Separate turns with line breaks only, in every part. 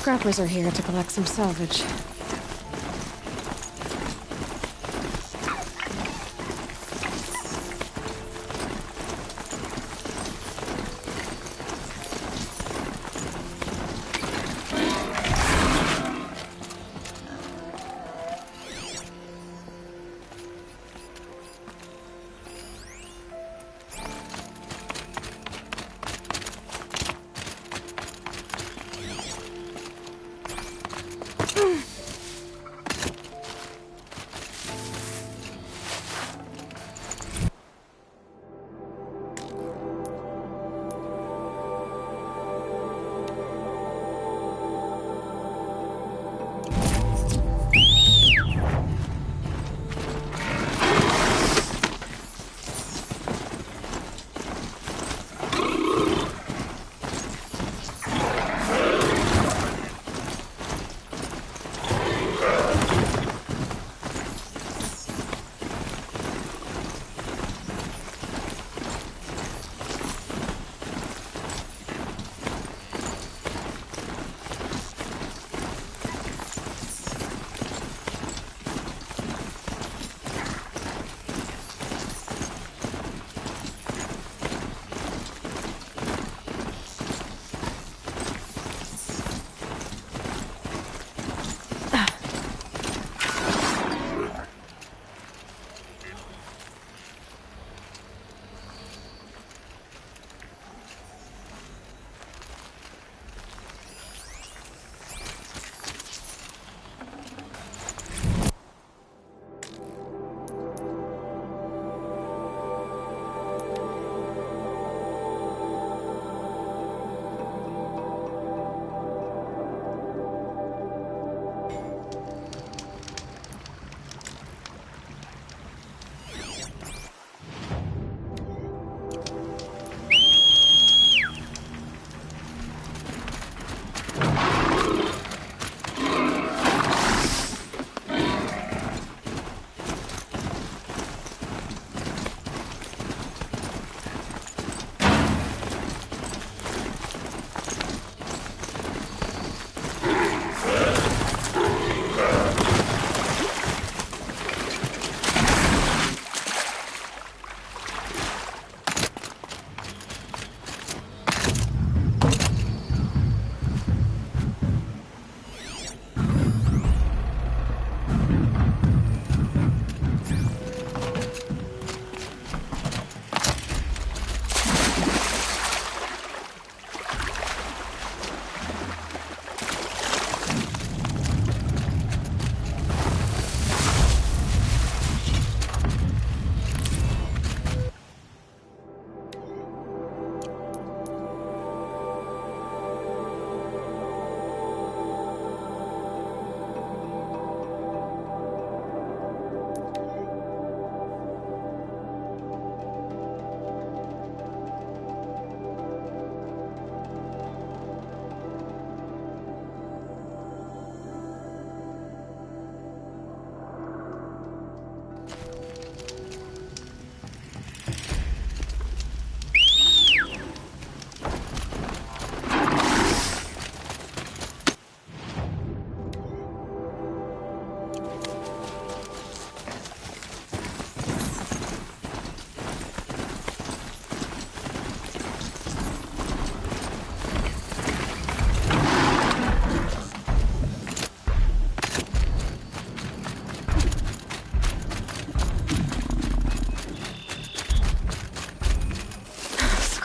scrappers are here to collect some salvage.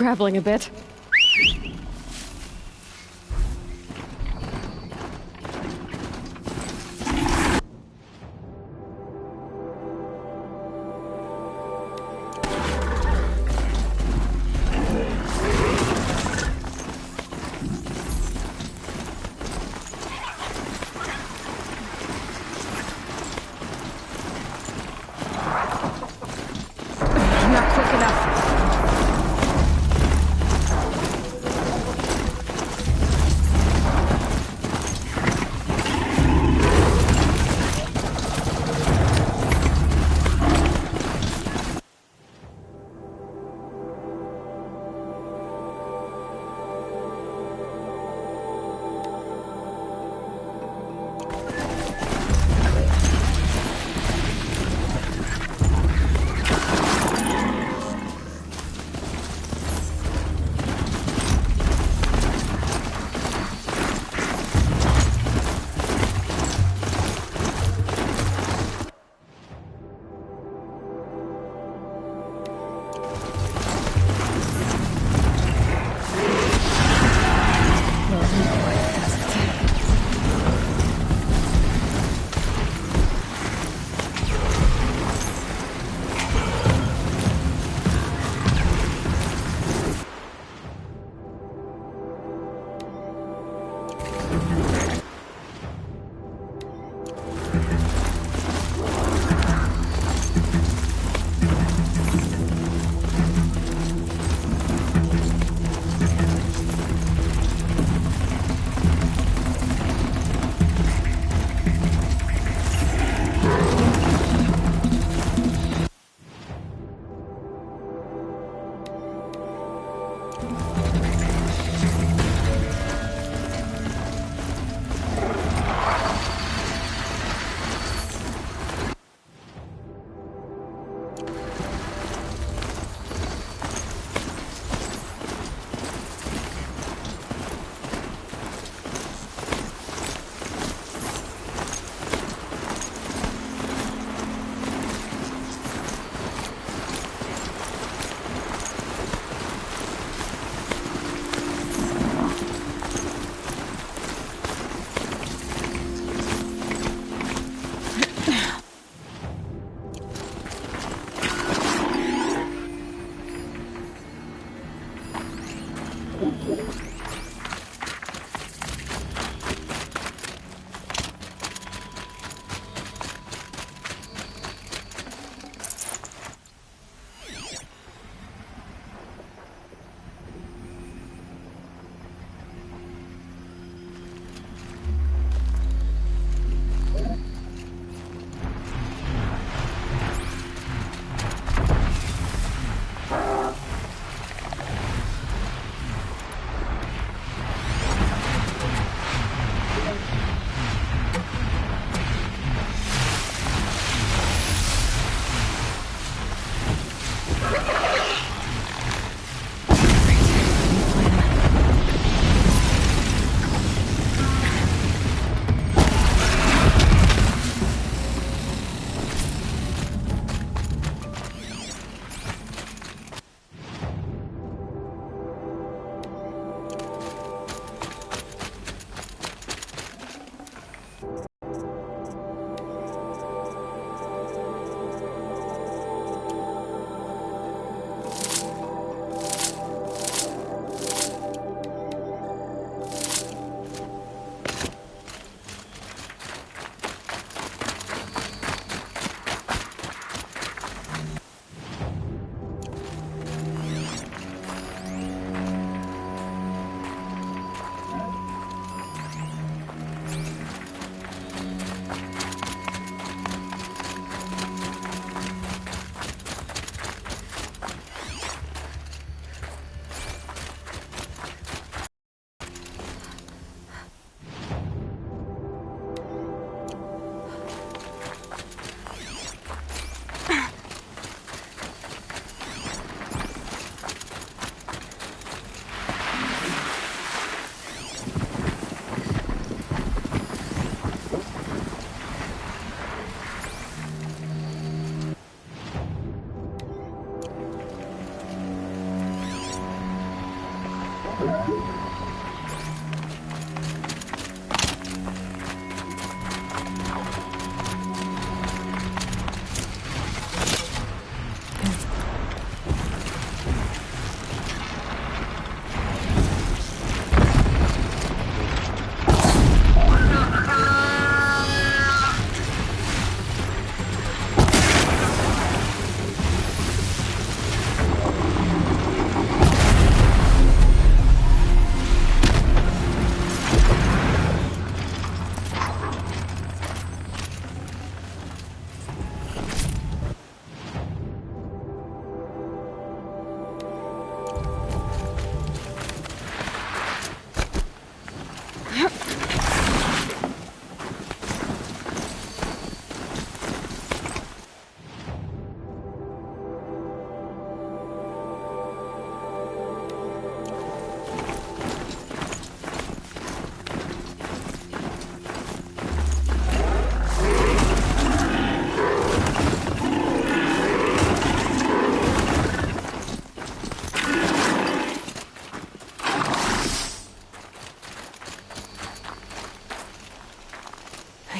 Scrabbling a bit. Not quick enough.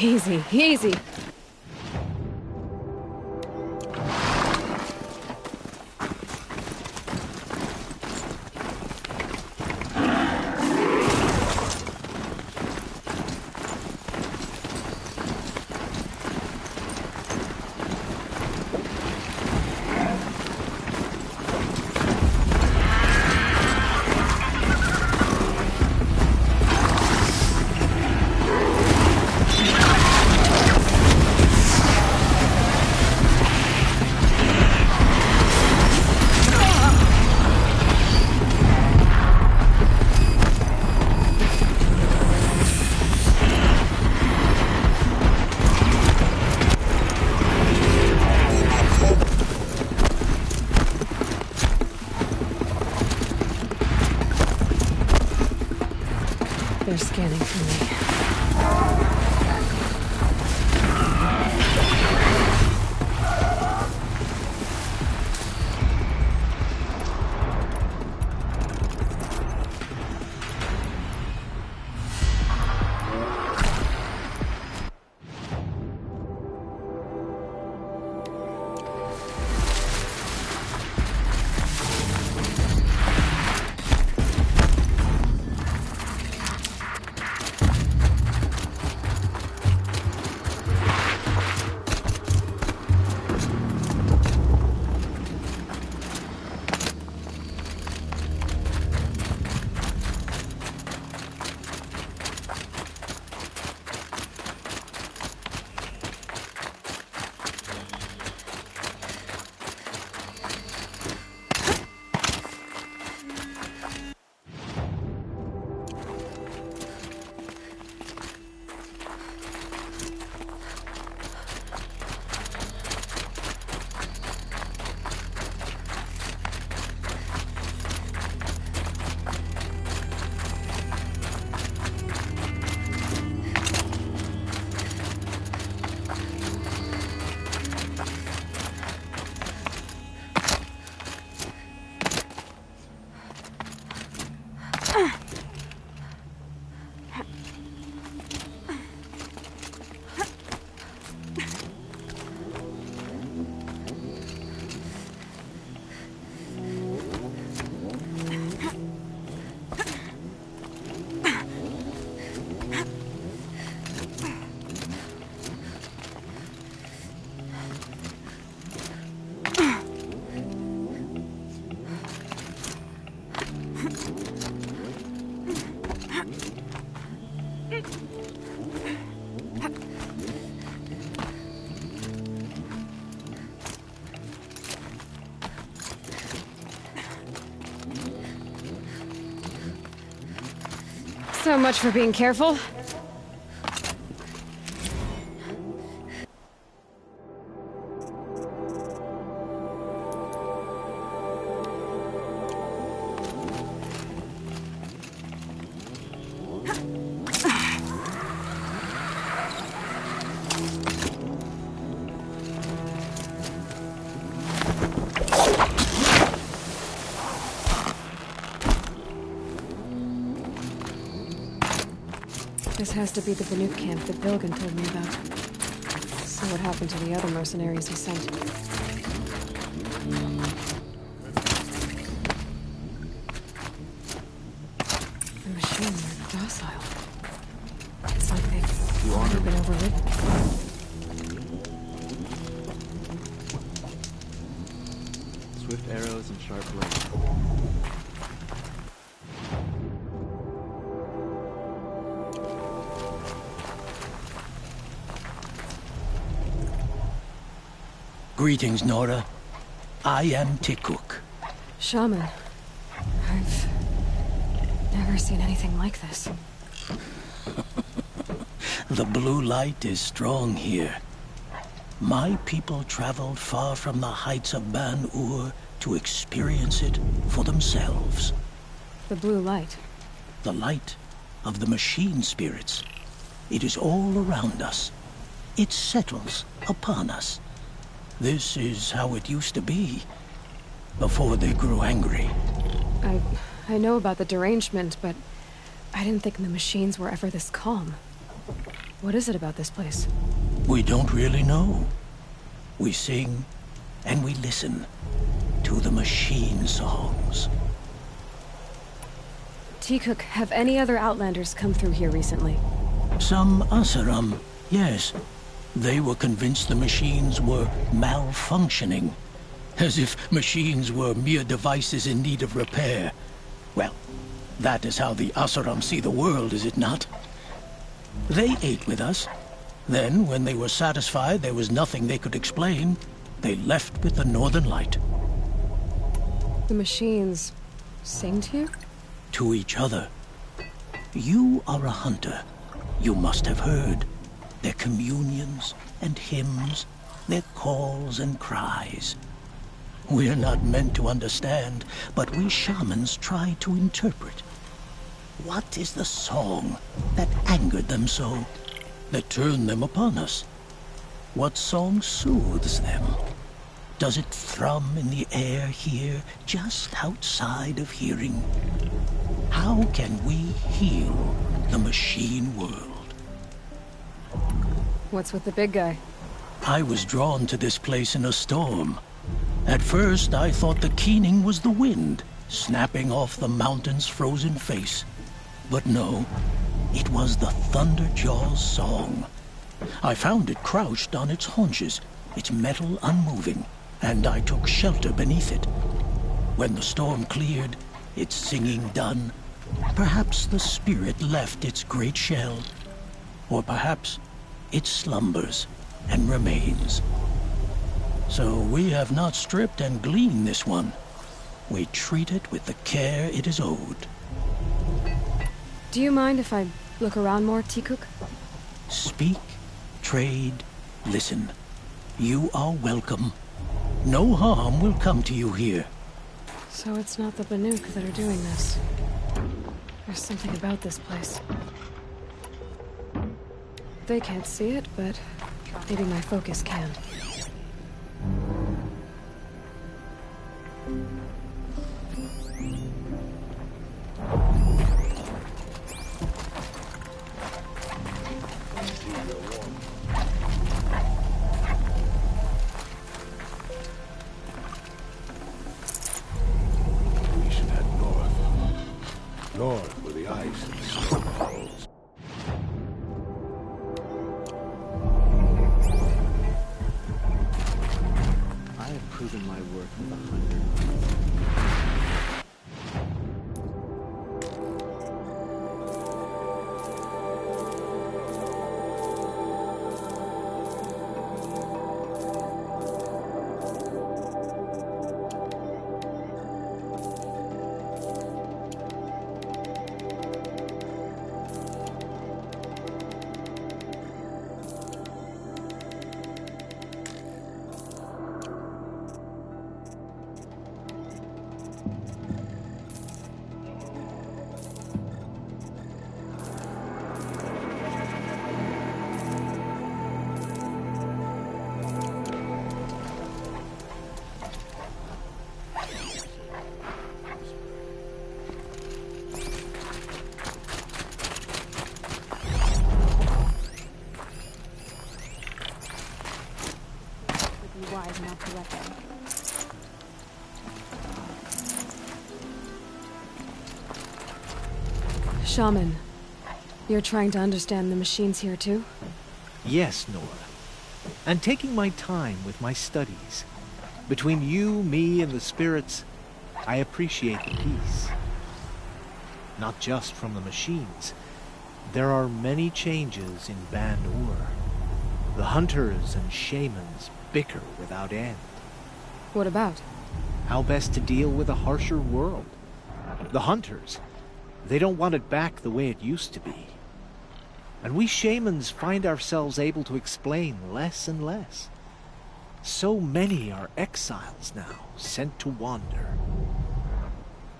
Easy, easy. They're scanning for me. So much for being careful. This has to be the Banuk camp that Bilgan told me about. So what happened to the other mercenaries he sent? The machines are docile. It's like they've already been overridden.
Swift arrows and sharp blades.
Greetings, Nora. I am Tikuk.
Shaman. I've never seen anything like this.
The blue light is strong here. My people traveled far from the heights of Ban-Ur to experience it for themselves.
The blue light.
The light of the machine spirits. It is all around us. It settles upon us. This is how it used to be, before they grew angry.
I know about the derangement, but I didn't think the machines were ever this calm. What is it about this place?
We don't really know. We sing and we listen to the machine songs.
T-Cook, have any other Outlanders come through here recently?
Some Asaram, yes. They were convinced the machines were malfunctioning. As if machines were mere devices in need of repair. Well, that is how the Asaram see the world, is it not? They ate with us. Then, when they were satisfied there was nothing they could explain, they left with the Northern Light.
The machines sing to you?
To each other. You are a hunter. You must have heard their communions and hymns, their calls and cries. We're not meant to understand, but we shamans try to interpret. What is the song that angered them so, that turned them upon us? What song soothes them? Does it thrum in the air here, just outside of hearing? How can we heal the machine world?
What's with the big guy?
I was drawn to this place in a storm. At first, I thought the keening was the wind, snapping off the mountain's frozen face. But no, it was the Thunderjaw's song. I found it crouched on its haunches, its metal unmoving, and I took shelter beneath it. When the storm cleared, its singing done, perhaps the spirit left its great shell, or perhaps it slumbers and remains. So we have not stripped and gleaned this one. We treat it with the care it is owed.
Do you mind if I look around more, T-Cook?
Speak, trade, listen. You are welcome. No harm will come to you here.
So it's not the Banuk that are doing this. There's something about this place. They can't see it, but maybe my focus can.
We should head north. North where the ice and the snow falls.
I have proven my worth with a hunter.
Wise not to let them. Shaman, you're trying to understand the machines here too?
Yes, Nora. And taking my time with my studies. Between you, me, and the spirits, I appreciate the peace. Not just from the machines. There are many changes in Band-Ur. The hunters and shamans bicker without end.
What about?
How best to deal with a harsher world. The hunters, they don't want it back the way it used to be. And we shamans find ourselves able to explain less and less. So many are exiles now, sent to wander.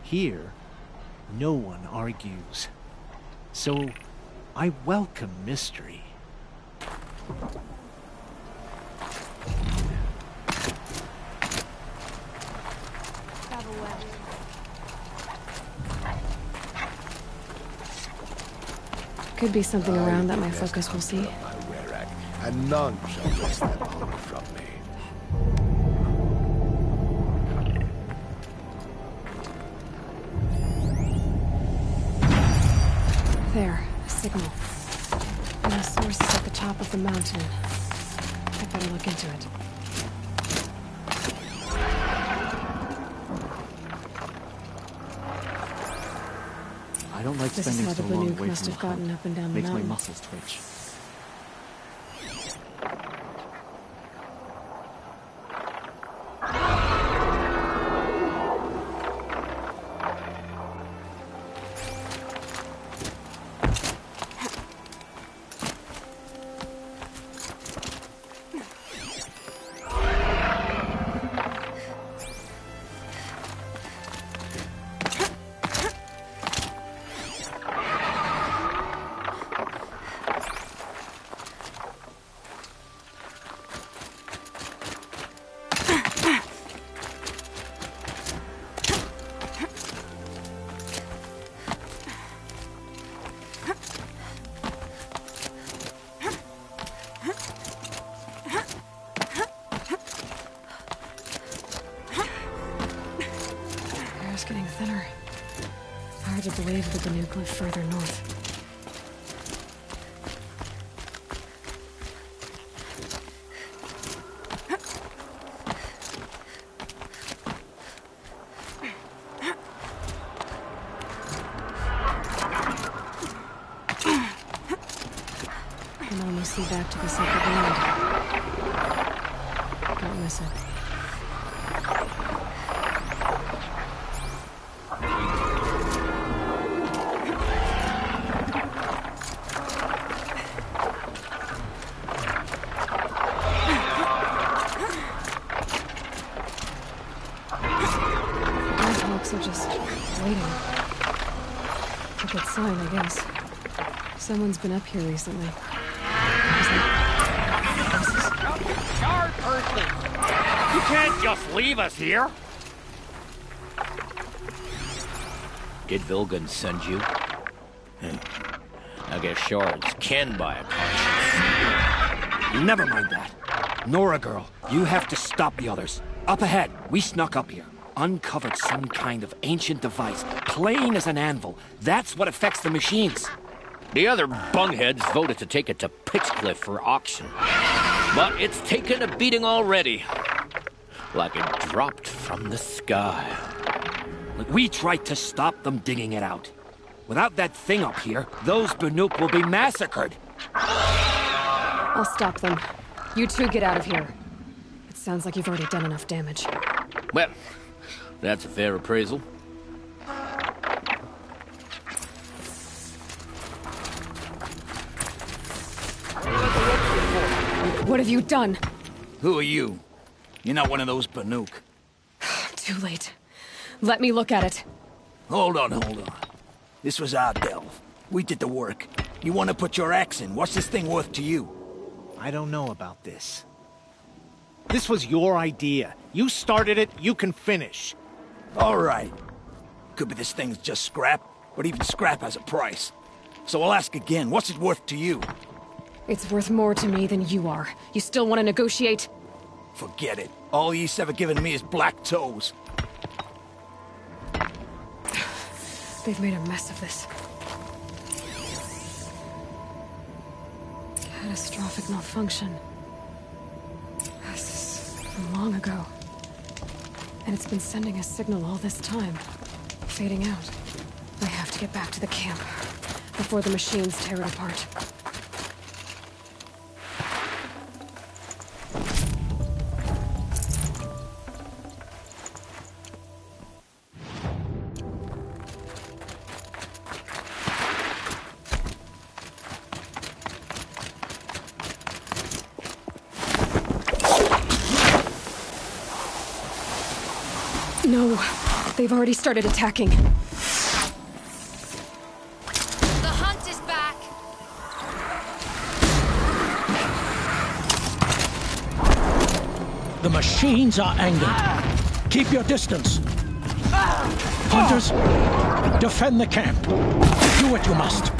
Here, no one argues. So, I welcome mystery.
Could be something around that my focus will see.
My werak, and none shall wrest that honor from me.
There, a signal. And the source is at the top of the mountain. I better look into it.
I don't like
This is
spending
how
so
the
long
Banuk
away
must
from
have
the
gotten
hunt.
up and down the
Makes my
mountain.
muscles twitch.
Air's getting thinner. Hard to believe the Banuk live further north. Can almost see back to the sacred land. Don't miss it. Groundhogs are just waiting. A good sign, I guess. Someone's been up here recently. Is that
Yard person! You can't just leave us here!
Did Vilgun send you? I guess shards can buy a conscience.
Never mind that. Nora girl, you have to stop the others. Up ahead, we snuck up here. Uncovered some kind of ancient device, plain as an anvil. That's what affects the machines.
The other bungheads voted to take it to Pitchcliff for auction. But it's taken a beating already. Like it dropped from the sky.
Look, we tried to stop them digging it out. Without that thing up here, those Banuk will be massacred.
I'll stop them. You two get out of here. It sounds like you've already done enough damage.
Well, that's a fair appraisal.
What have you done?
Who are you? You're not one of those Banuk.
Too late. Let me look at it.
Hold on. This was our delve. We did the work. You want to put your axe in? What's this thing worth to you?
I don't know about this. This was your idea. You started it, you can finish.
All right. Could be this thing's just scrap, but even scrap has a price. So I'll ask again, what's it worth to you?
It's worth more to me than you are. You still want to negotiate?
Forget it. All you've ever given me is black toes.
They've made a mess of this. Catastrophic malfunction. This is from long ago. And it's been sending a signal all this time. Fading out. I have to get back to the camp before the machines tear it apart. No, they've already started attacking.
The hunt is back.
The machines are angered. Keep your distance. Hunters, defend the camp. Do what you must.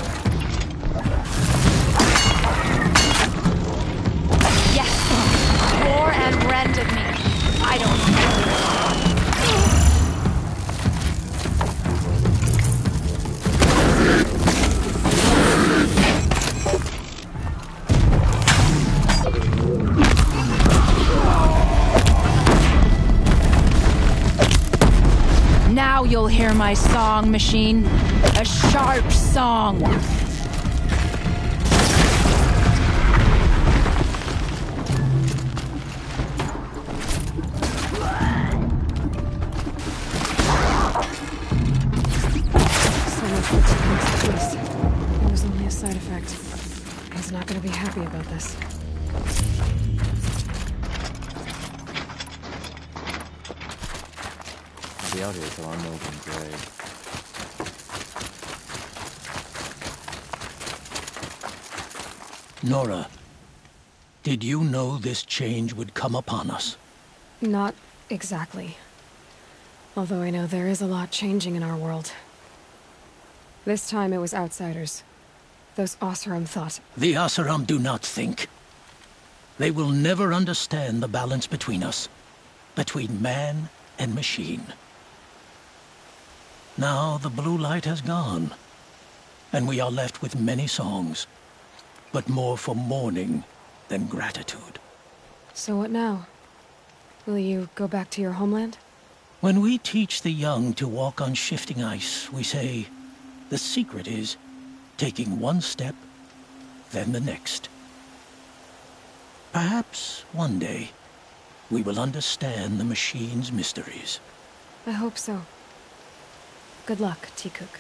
hear my song, machine? A sharp song.
So much for Technic's twist. It was only a side effect. He's not gonna be happy about this.
I'll be out here till I'm open gray.
Nora, did you know this change would come upon us?
Not exactly. Although I know there is a lot changing in our world. This time it was outsiders. Those Oseram thought.
The Oseram do not think. They will never understand the balance between us. Between man and machine. Now the blue light has gone. And we are left with many songs. But more for mourning than gratitude.
So what now? Will you go back to your homeland?
When we teach the young to walk on shifting ice, we say, the secret is taking one step, then the next. Perhaps one day, we will understand the machine's mysteries.
I hope so. Good luck, Tikuk.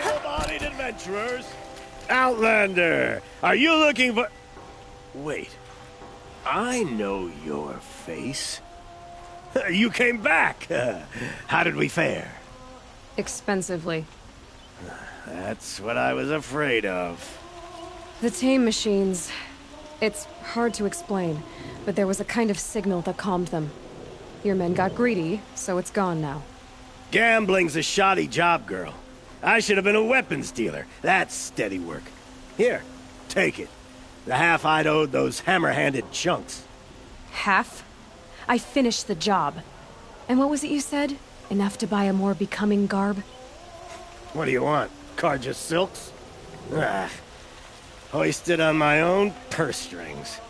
Able-bodied adventurers! Outlander! Are you looking for... Wait. I know your face. You came back! How did we fare?
Expensively.
That's what I was afraid of.
The tame machines... It's hard to explain, but there was a kind of signal that calmed them. Your men got greedy, so it's gone now.
Gambling's a shoddy job, girl. I should have been a weapons dealer. That's steady work. Here, take it. The half I'd owed those hammer-handed chunks.
Half? I finished the job. And what was it you said? Enough to buy a more becoming garb?
What do you want? Carja silks? Ah, hoisted on my own purse strings.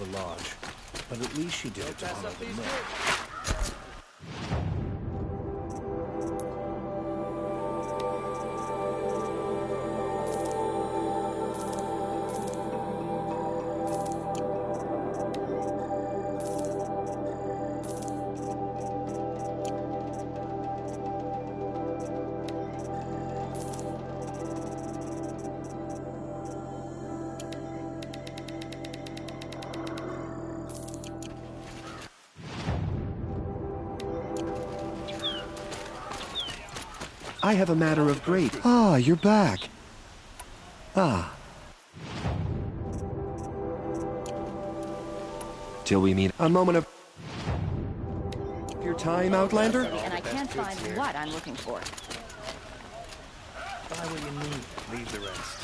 the lodge. But at least she did it to honor the mill.
I have a matter of great... Ah, you're back. Ah. Till we meet... A moment of... Your time, Outlander?
And I can't find what I'm looking for.
Buy what you need. Leave the rest.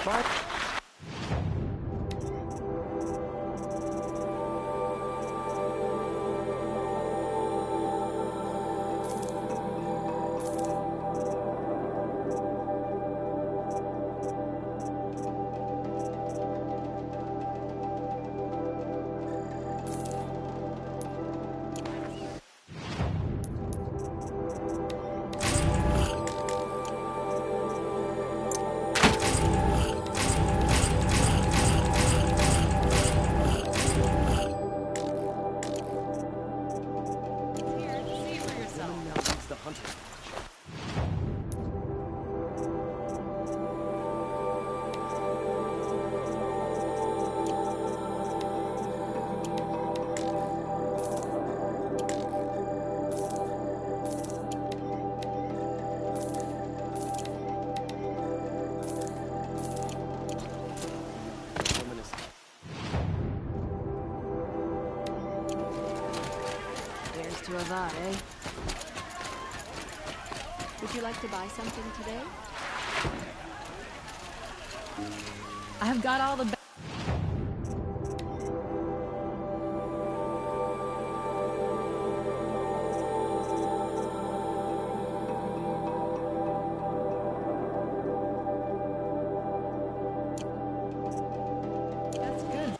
Bye.
To Avad, eh? Would you like to buy something today? I've got all the... That's good.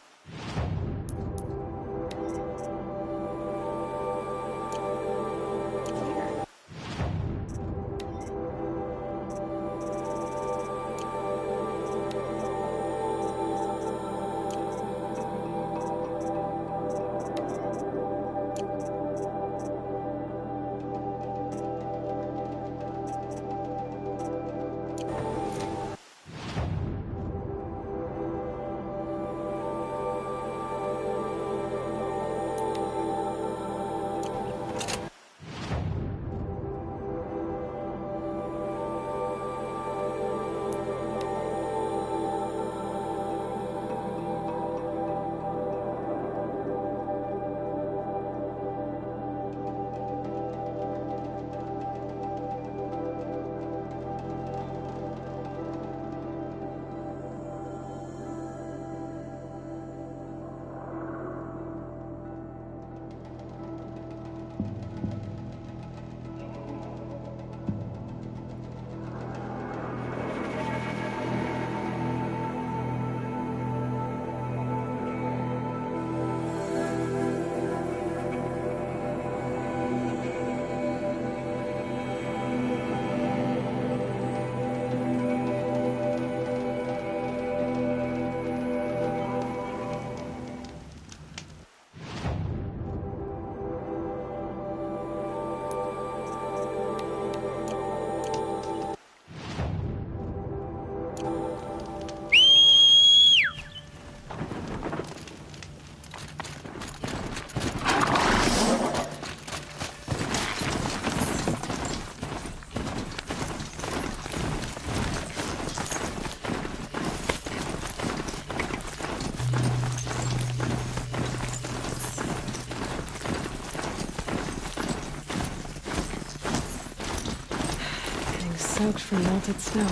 Soaked from melted snow.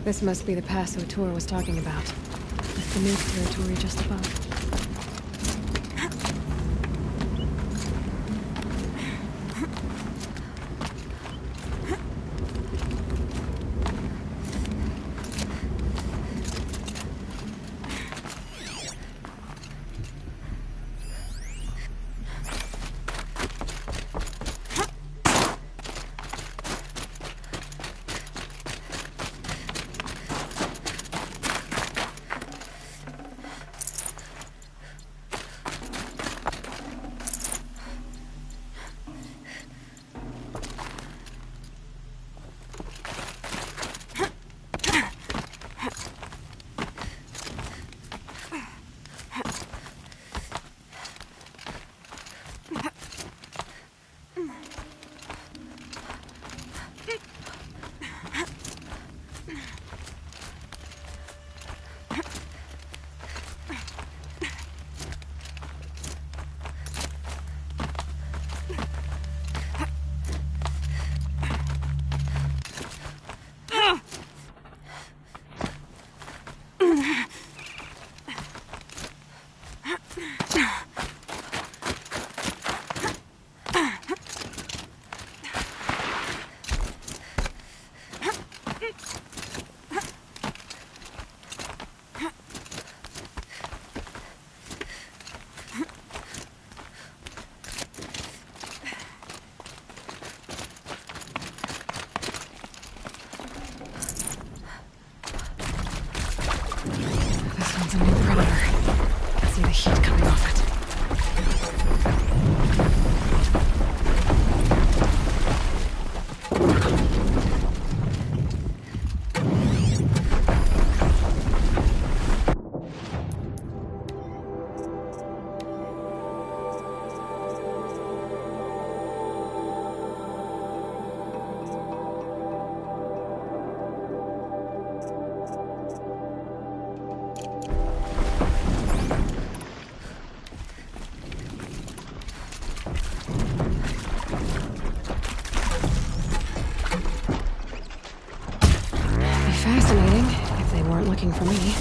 This must be the pass O'Toole was talking about. With the new territory just above. Fascinating, if they weren't looking for me.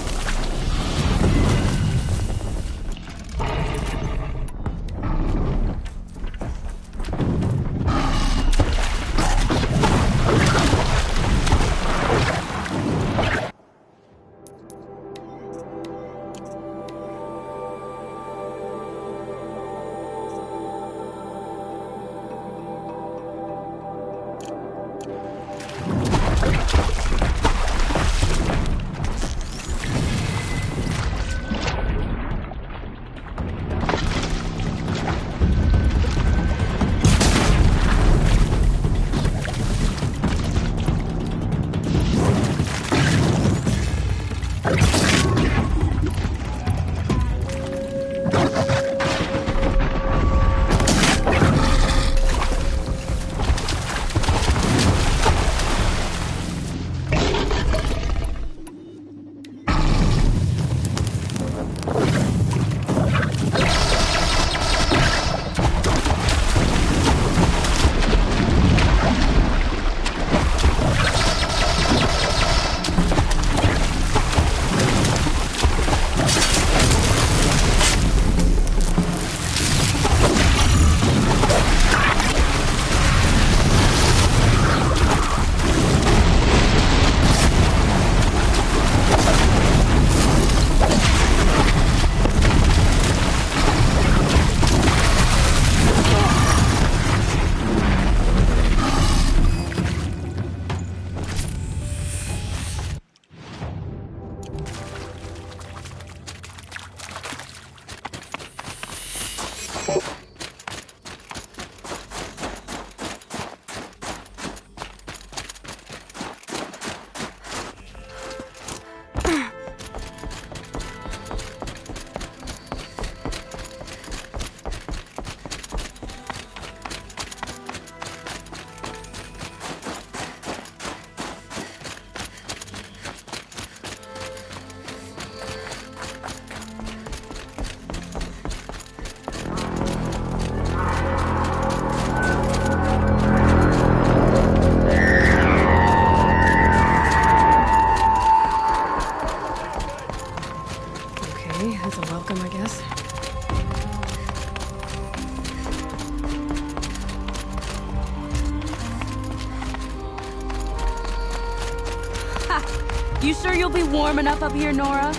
You sure you'll be warm enough up here, Nora?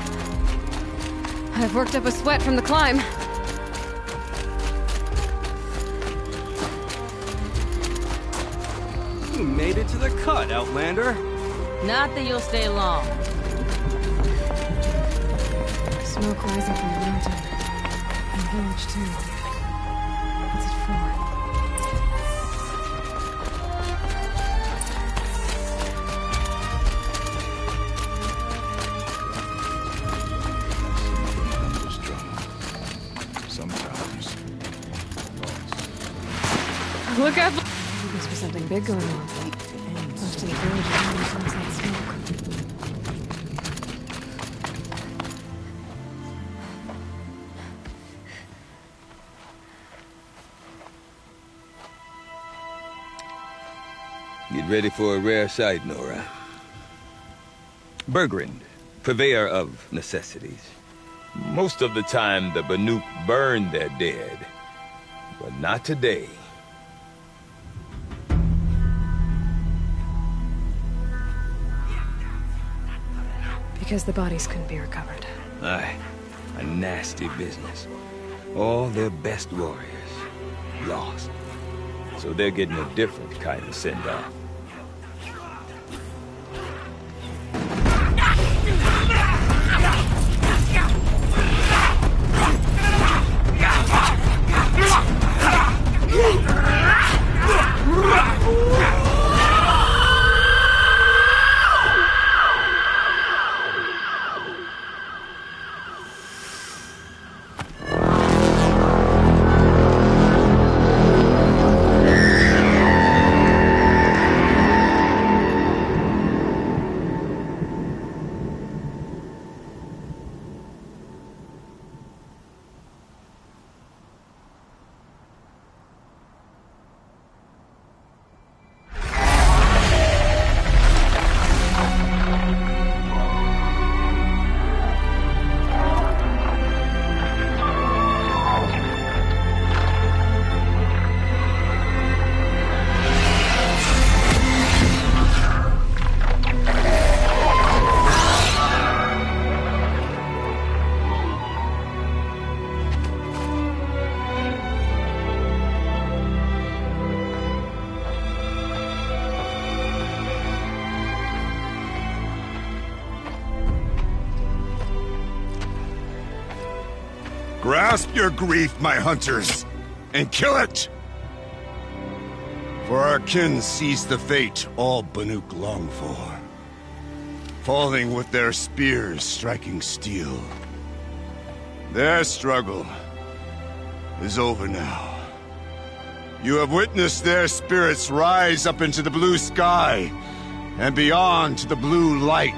I've worked up a sweat from the climb.
You made it to the cut, Outlander.
Not that you'll stay long.
Smoke rising from the mountain. And the village, too. What's it for?
Sometimes.
Look out! Must be something big going on. Most of the village is hiding inside smoke.
Get ready for a rare sight, Nora. Bergrand, purveyor of necessities. Most of the time, the Banuk burn their dead. But not today.
Because the bodies couldn't be recovered.
Aye, a nasty business. All their best warriors lost. So they're getting a different kind of send-off.
Grasp your grief, my hunters, and kill it! For our kin sees the fate all Banuk long for. Falling with their spears striking steel. Their struggle is over now. You have witnessed their spirits rise up into the blue sky and beyond to the blue light.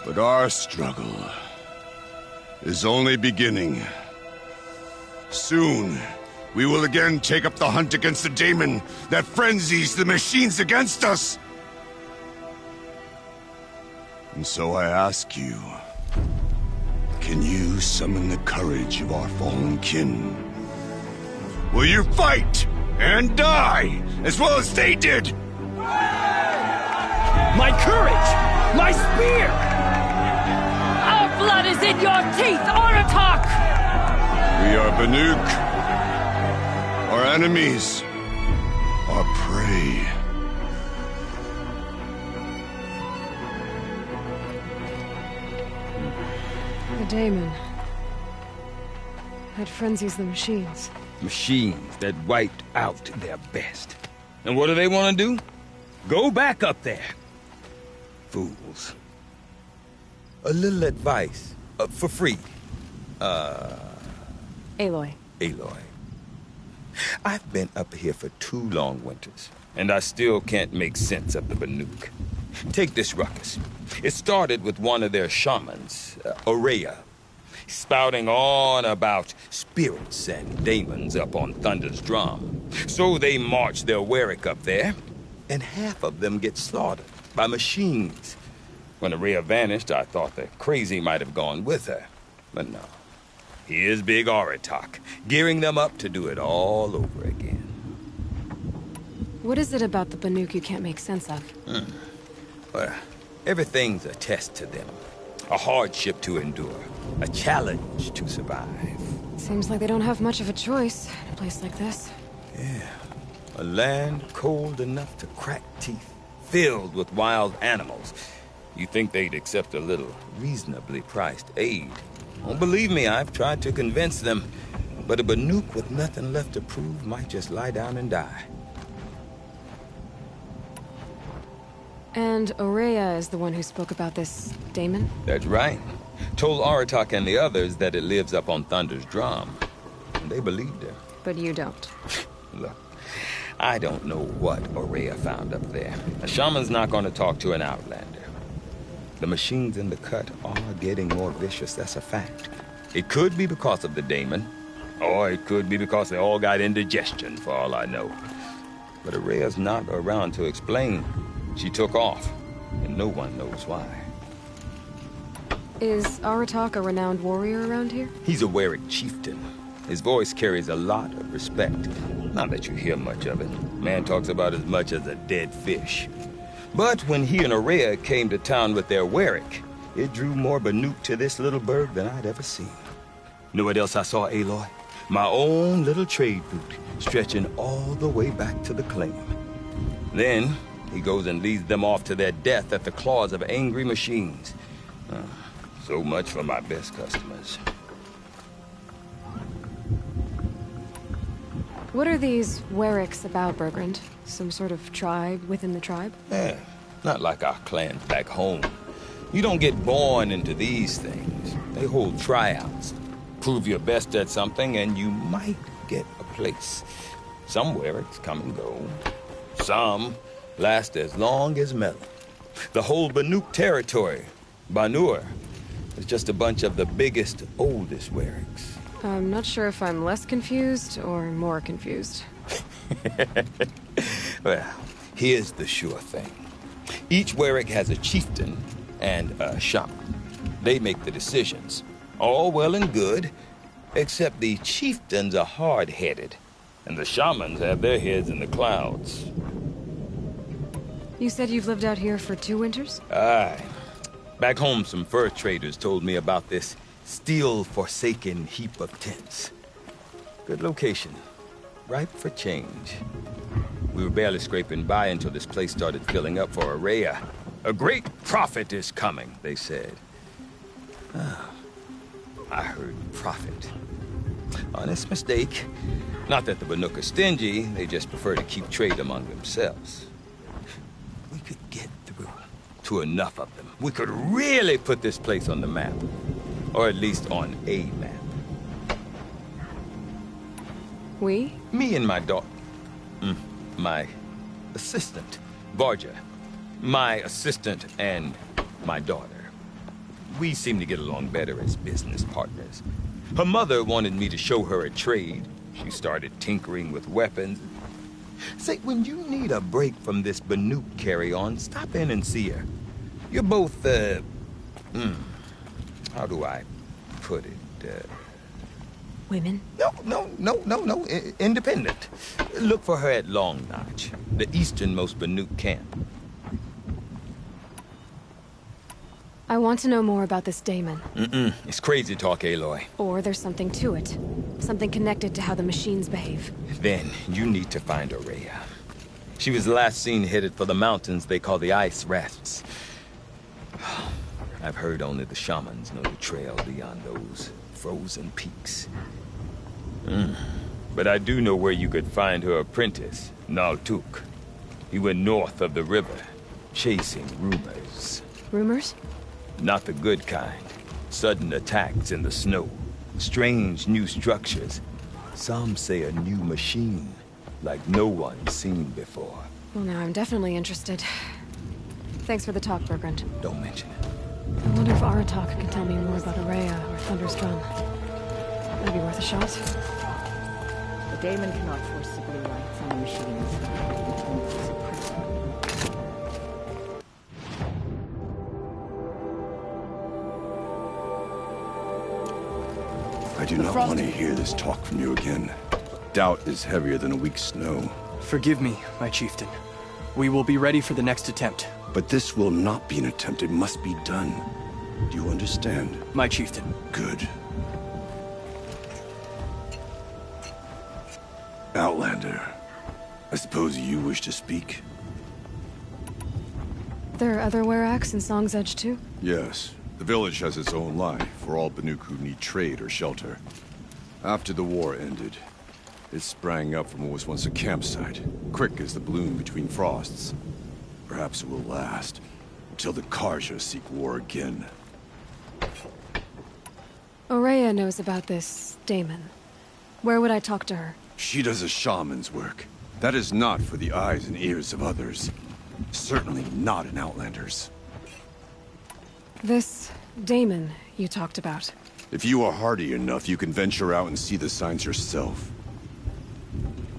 But our struggle is only beginning. Soon, we will again take up the hunt against the daemon that frenzies the machines against us. And so I ask you, can you summon the courage of our fallen kin? Will you fight and die as well as they did?
My courage! My spear!
Our blood is in your teeth, Oratok!
We are Banuk. Our enemies are prey.
The daemon. That frenzies the machines.
Machines that wiped out their best. And what do they want to do? Go back up there. Fools. A little advice, for free.
Aloy.
Aloy. I've been up here for 2 long winters, and I still can't make sense of the Banuk. Take this ruckus. It started with one of their shamans, Aurea, spouting on about spirits and daemons up on Thunder's drum. So they march their Warwick up there, and half of them get slaughtered by machines. When Aurea vanished, I thought the crazy might have gone with her. But no. Here's Big Oratok, gearing them up to do it all over again.
What is it about the Banuk you can't make sense of?
Well, everything's a test to them. A hardship to endure. A challenge to survive.
Seems like they don't have much of a choice in a place like this.
Yeah. A land cold enough to crack teeth. Filled with wild animals. You think they'd accept a little reasonably priced aid. Oh, believe me, I've tried to convince them. But a Banuk with nothing left to prove might just lie down and die.
And Aurea is the one who spoke about this daemon?
That's right. Told Aratak and the others that it lives up on Thunder's drum. And they believed her.
But you don't.
Look, I don't know what Aurea found up there. A shaman's not going to talk to an outlander. The machines in the cut are getting more vicious, that's a fact. It could be because of the daemon, or it could be because they all got indigestion, for all I know. But Aurea's not around to explain. She took off, and no one knows why.
Is Aratak a renowned warrior around here?
He's a Warwick chieftain. His voice carries a lot of respect. Not that you hear much of it. Man talks about as much as a dead fish. But when he and Aurea came to town with their Warwick, it drew more Banuk to this little burg than I'd ever seen. You know what else I saw, Aloy? My own little trade route, stretching all the way back to the claim. Then, he goes and leads them off to their death at the claws of angry machines. So much for my best customers.
What are these Warwicks about, Bergrand? Some sort of tribe within the tribe?
Yeah, not like our clans back home. You don't get born into these things. They hold tryouts. Prove your best at something and you might get a place. Some Warwicks come and go. Some last as long as Melon. The whole Banuk territory, Banur, is just a bunch of the biggest, oldest Warwicks.
I'm not sure if I'm less confused or more confused.
Well, here's the sure thing. Each Warwick has a chieftain and a shaman. They make the decisions. All well and good, except the chieftains are hard-headed, and the shamans have their heads in the clouds.
You said you've lived out here for 2 winters?
Aye. Back home, some fur traders told me about this steel-forsaken heap of tents. Good location. Ripe for change. We were barely scraping by until this place started filling up for Aurea. A great prophet is coming, they said. I heard prophet. Honest mistake. Not that the Banuk are stingy, they just prefer to keep trade among themselves. We could get through to enough of them. We could really put this place on the map. Or at least on a map.
We?
Me and my daughter. My assistant, Varja. My assistant and my daughter. We seem to get along better as business partners. Her mother wanted me to show her a trade. She started tinkering with weapons. Say, when you need a break from this Banuk carry-on, stop in and see her. You're both, how do I put it,
Women?
No. Independent. Look for her at Long Notch, the easternmost Banuk camp.
I want to know more about this daemon.
It's crazy talk, Aloy.
Or there's something to it. Something connected to how the machines behave.
Then you need to find Aurea. She was last seen headed for the mountains they call the Ice Rafts. I've heard only the shamans know the trail beyond those frozen peaks. But I do know where you could find her apprentice, Naltuk. He went north of the river, chasing rumors.
Rumors?
Not the good kind. Sudden attacks in the snow. Strange new structures. Some say a new machine, like no one's seen before.
Well, now I'm definitely interested. Thanks for the talk, Bergrand.
Don't mention it.
I wonder if Aratak can tell me more about Aurea or Thunder's Drum. Maybe worth a shot.
The daemon cannot forcibly lights on the machines. It only suppress them.
I do not want to hear this talk from you again. Doubt is heavier than a week's snow.
Forgive me, my chieftain. We will be ready for the next attempt.
But this will not be an attempt. It must be done. Do you understand?
My chieftain.
Good. Outlander, I suppose you wish to speak?
There are other Weraks in Song's Edge too?
Yes. The village has its own life for all Banuk who need trade or shelter. After the war ended, it sprang up from what was once a campsite, quick as the bloom between frosts. Perhaps it will last, until the Karja seek war again.
Aurea knows about this Damon. Where would I talk to her?
She does a shaman's work. That is not for the eyes and ears of others. Certainly not an Outlander's.
This Damon you talked about.
If you are hardy enough, you can venture out and see the signs yourself.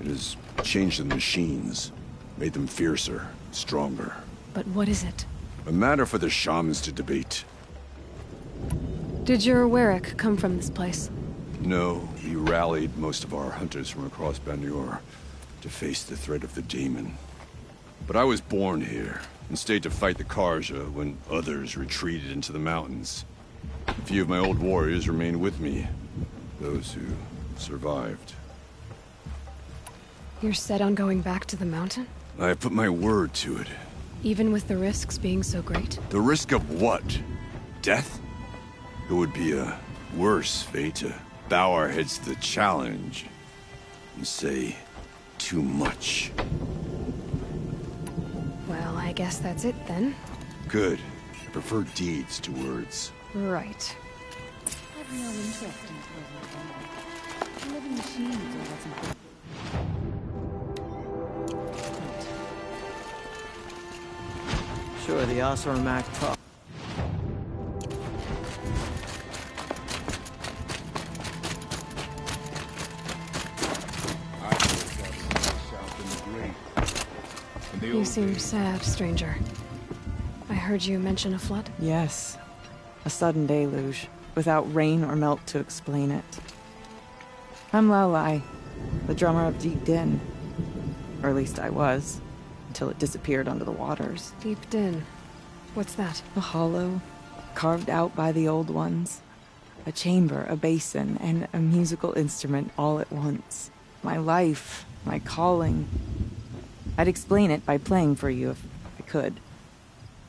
It has changed the machines, made them fiercer, stronger.
But what is it?
A matter for the shamans to debate.
Did your Werak come from this place?
No, we rallied most of our hunters from across Banur to face the threat of the demon. But I was born here, and stayed to fight the Karja when others retreated into the mountains. A few of my old warriors remained with me, those who survived.
You're set on going back to the mountain?
I have put my word to it.
Even with the risks being so great?
The risk of what? Death? It would be a worse fate to bow our heads to the challenge and say too much.
Well, I guess that's it then.
Good. I prefer deeds to words.
Right.
I've no interest in living machines are what's important.
Sure, the Osramak talk.
You seem sad, stranger. I heard you mention a flood?
Yes. A sudden deluge, without rain or melt to explain it. I'm Laolai, the drummer of Deep Din. Or at least I was, until it disappeared under the waters.
Deep Din. What's that?
A hollow, carved out by the old ones. A chamber, a basin, and a musical instrument all at once. My life, my calling. I'd explain it by playing for you if I could.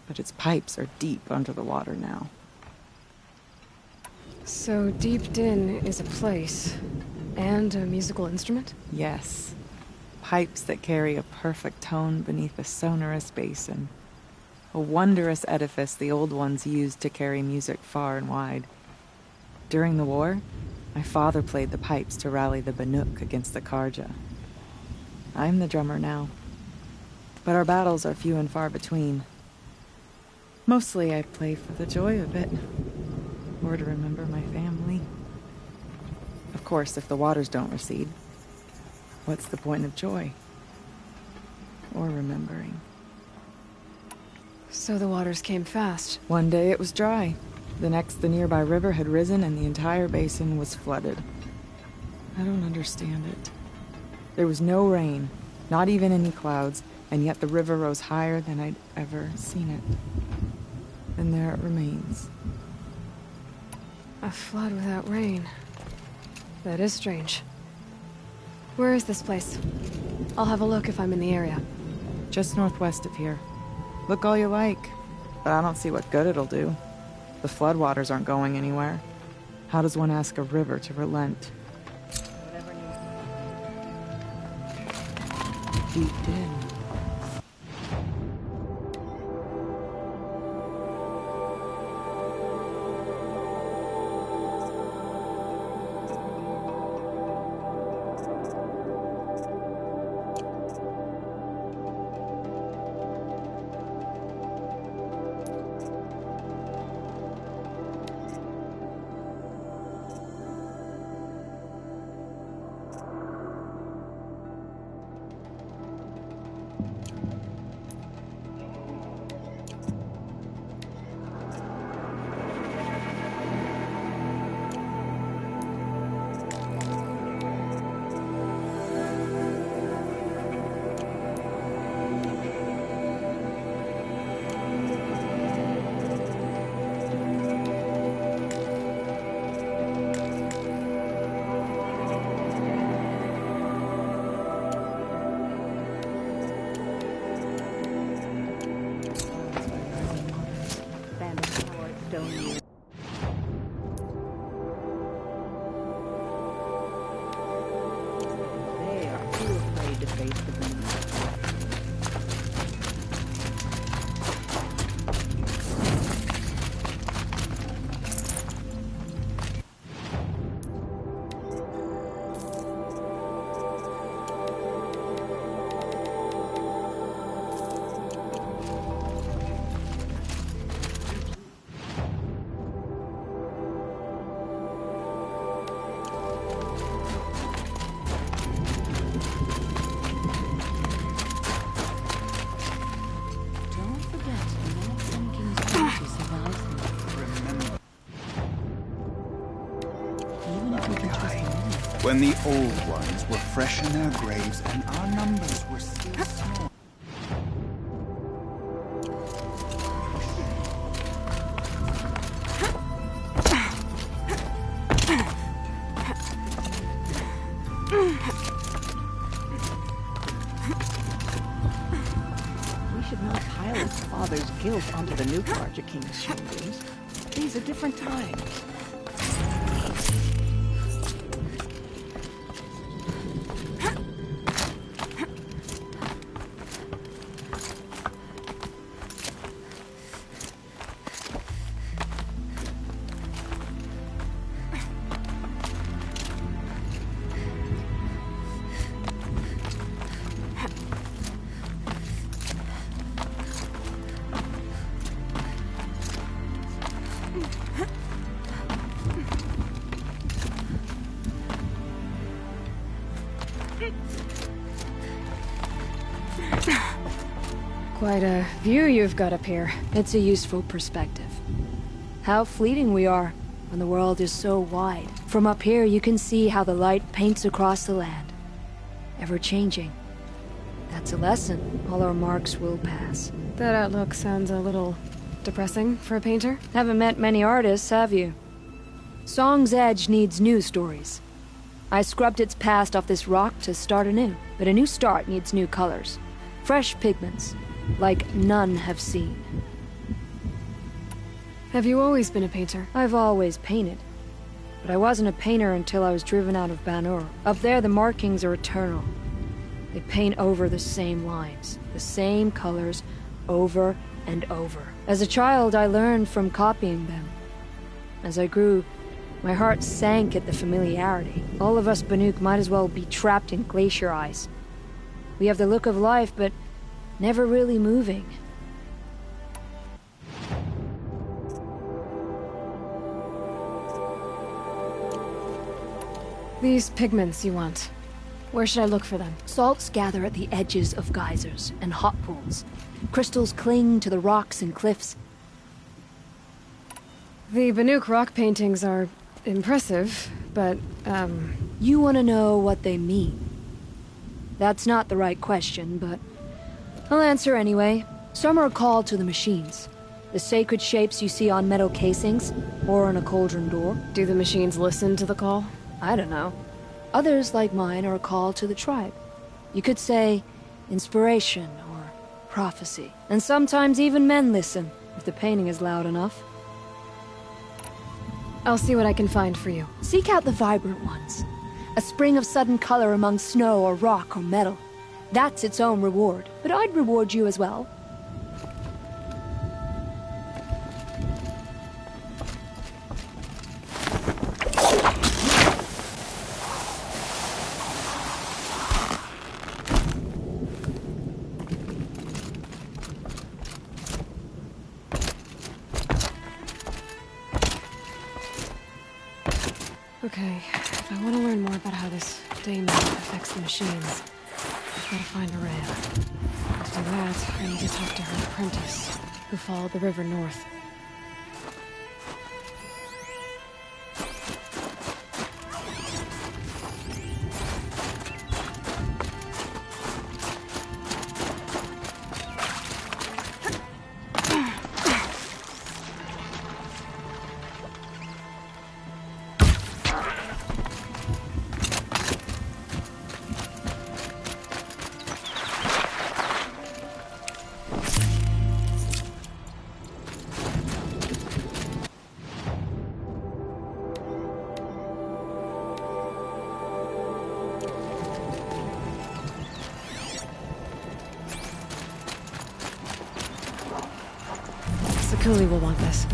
But its pipes are deep under the water now.
So Deep Din is a place, and a musical instrument?
Yes. Pipes that carry a perfect tone beneath a sonorous basin. A wondrous edifice the old ones used to carry music far and wide. During the war, my father played the pipes to rally the Banuk against the Karja. I'm the drummer now. But our battles are few and far between. Mostly I play for the joy of it. Or to remember my family. Of course, if the waters don't recede, what's the point of joy? Or remembering?
So the waters came fast.
One day it was dry. The next, the nearby river had risen and the entire basin was flooded. I don't understand it. There was no rain, not even any clouds, and yet the river rose higher than I'd ever seen it. And there it remains.
A flood without rain. That is strange. Where is this place? I'll have a look if I'm in the area.
Just northwest of here. Look all you like, but I don't see what good it'll do. The floodwaters aren't going anywhere. How does one ask a river to relent? Deep Din.
When the old ones were fresh in their graves and our numbers were still small.
We should not pile his father's guilt onto the new Carja King's shoulders. These are different times.
Quite a view you've got up here.
It's a useful perspective. How fleeting we are when the world is so wide. From up here, you can see how the light paints across the land. Ever changing. That's a lesson. All our marks will pass.
That outlook sounds a little depressing for a painter.
Haven't met many artists, have you? Song's Edge needs new stories. I scrubbed its past off this rock to start anew, but a new start needs new colors. Fresh pigments, like none have seen.
Have you always been a painter?
I've always painted. But I wasn't a painter until I was driven out of Banur. Up there, the markings are eternal. They paint over the same lines, the same colors, over and over. As a child, I learned from copying them. As I grew, my heart sank at the familiarity. All of us Banuk might as well be trapped in glacier ice. We have the look of life, but never really moving.
These pigments you want. Where should I look for them?
Salts gather at the edges of geysers and hot pools. Crystals cling to the rocks and cliffs.
The Banuk rock paintings are impressive, but,
You want to know what they mean. That's not the right question, but I'll answer anyway. Some are called to the machines. The sacred shapes you see on metal casings, or on a cauldron door.
Do the machines listen to the call?
I don't know. Others, like mine, are called to the tribe. You could say inspiration or prophecy. And sometimes even men listen, if the painting is loud enough.
I'll see what I can find for you.
Seek out the vibrant ones. A spring of sudden color among snow or rock or metal. That's its own reward. But I'd reward you as well.
Okay, if I want to learn more about how this daemon affects the machines, I've got to find a ram. To do that, I need to talk to her apprentice, who followed the river north. Cooley will want this.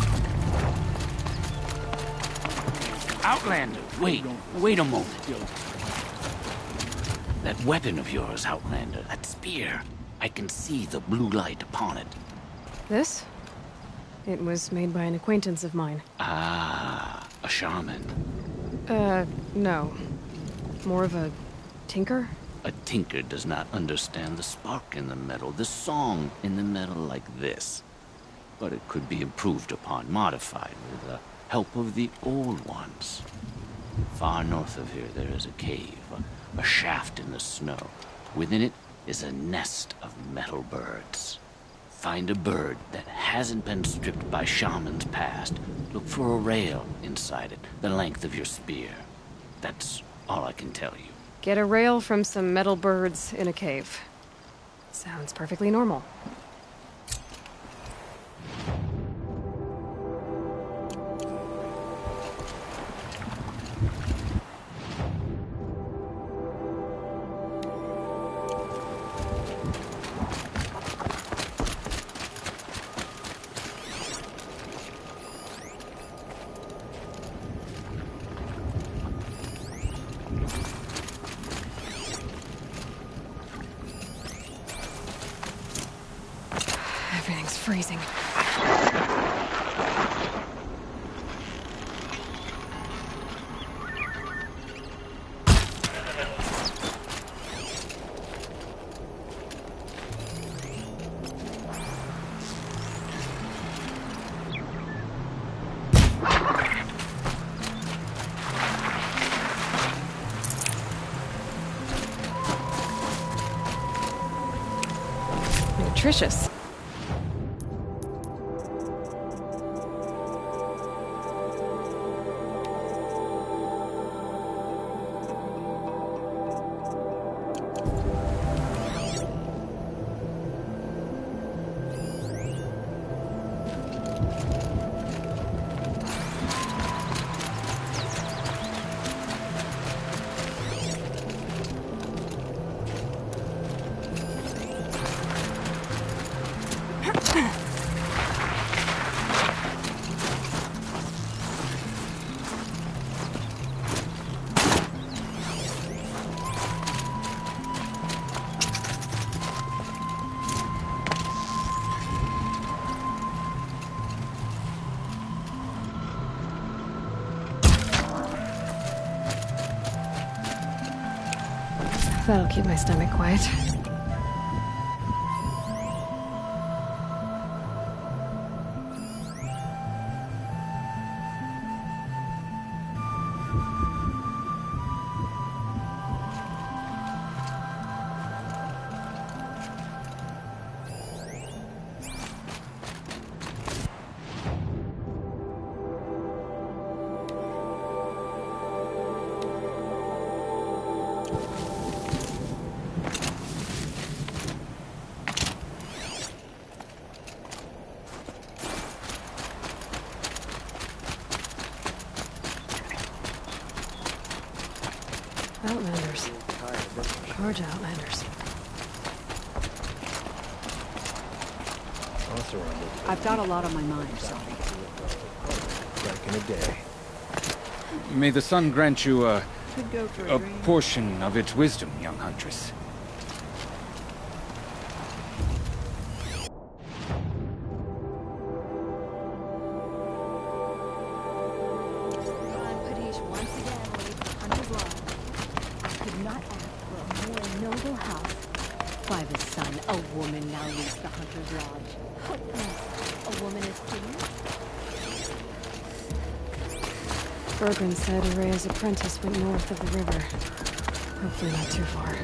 Outlander, wait a moment. That weapon of yours, Outlander, that spear, I can see the blue light upon it.
This? It was made by an acquaintance of mine.
Ah, a shaman.
No. More of a tinker?
A tinker does not understand the spark in the metal, the song in the metal like this. But it could be improved upon, modified with the help of the old ones. Far north of here, there is a cave, a shaft in the snow. Within it is a nest of metal birds. Find a bird that hasn't been stripped by shamans past. Look for a rail inside it, the length of your spear. That's all I can tell you.
Get a rail from some metal birds in a cave. Sounds perfectly normal. Everything's freezing. Nutritious. That'll keep my stomach quiet. Outlanders. Charge Outlanders.
I've got a lot on my mind, sorry.
Back in a day. May the sun grant you
Could go for
a
drink.
portion of its wisdom, young huntress.
By the sun, a woman now leads the Hunter's Lodge. What next? A woman is king?
Bergren said Araya's apprentice went north of the river. Hopefully not too far.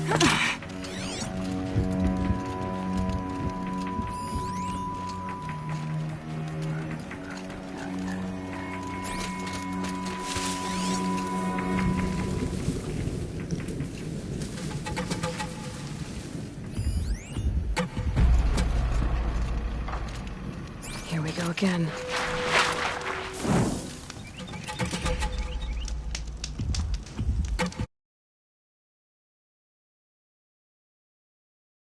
Here we go again.